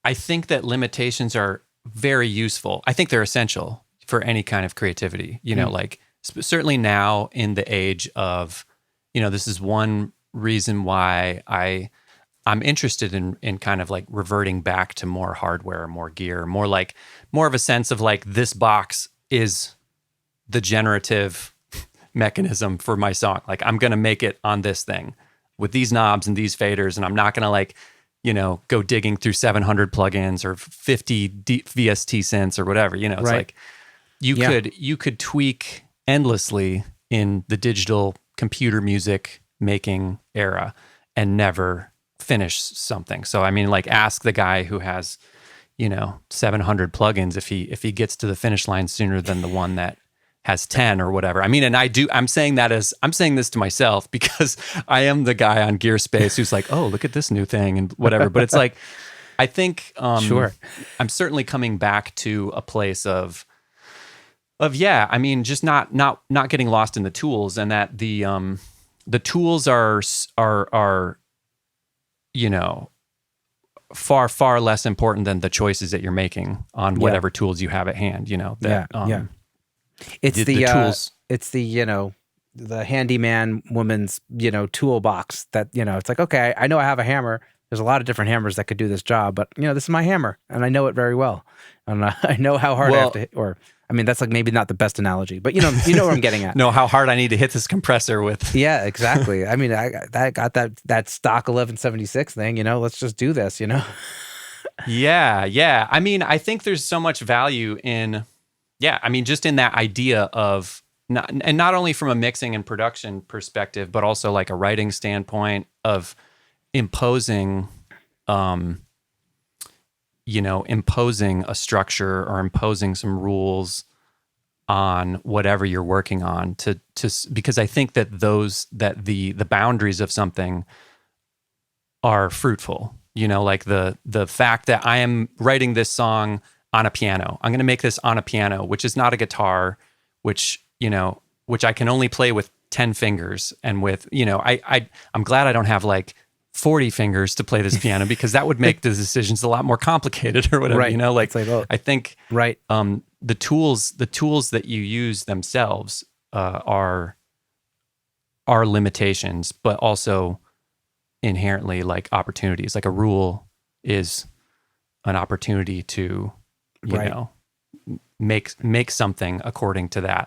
I think that limitations are very useful. I think they're essential for any kind of creativity, like certainly now in the age of, this is one reason why I'm interested in kind of like reverting back to more hardware, more gear, more of a sense of like, this box is the generative mechanism for my song. Like, I'm going to make it on this thing with these knobs and these faders, and I'm not going to like, go digging through 700 plugins or 50 VST synths or whatever. It's like you could tweak endlessly in the digital computer music making era and never finish something. So I mean, like, ask the guy who has 700 plugins if he gets to the finish line sooner than the one that has 10 or whatever. I mean, and I'm saying this to myself because I am the guy on Gearspace who's like, oh, look at this new thing and whatever. But it's like, I think sure. I'm certainly coming back to a place of yeah, I mean, just not getting lost in the tools, and that the tools are far less important than the choices that you're making on whatever tools you have at hand. It's the tools. It's the handyman woman's, toolbox that, it's like, okay, I know I have a hammer. There's a lot of different hammers that could do this job, but this is my hammer and I know it very well. And I know how hard I have to hit, or, I mean, that's like maybe not the best analogy, but you know what I'm getting at. No, how hard I need to hit this compressor with. Yeah, exactly. I mean, I got that stock 1176 thing, let's just do this, Yeah. I mean, I think there's so much value in, just in that idea of, not only from a mixing and production perspective, but also like a writing standpoint of imposing a structure or imposing some rules on whatever you're working on to because I think that the boundaries of something are fruitful. Like the fact that I am writing this song on a piano. I'm going to make this on a piano, which is not a guitar, which I can only play with 10 fingers. And with, I'm glad I don't have like 40 fingers to play this piano because that would make the decisions a lot more complicated or whatever, right. I think right. The tools that you use themselves are limitations, but also inherently like opportunities. Like a rule is an opportunity to, make something according to that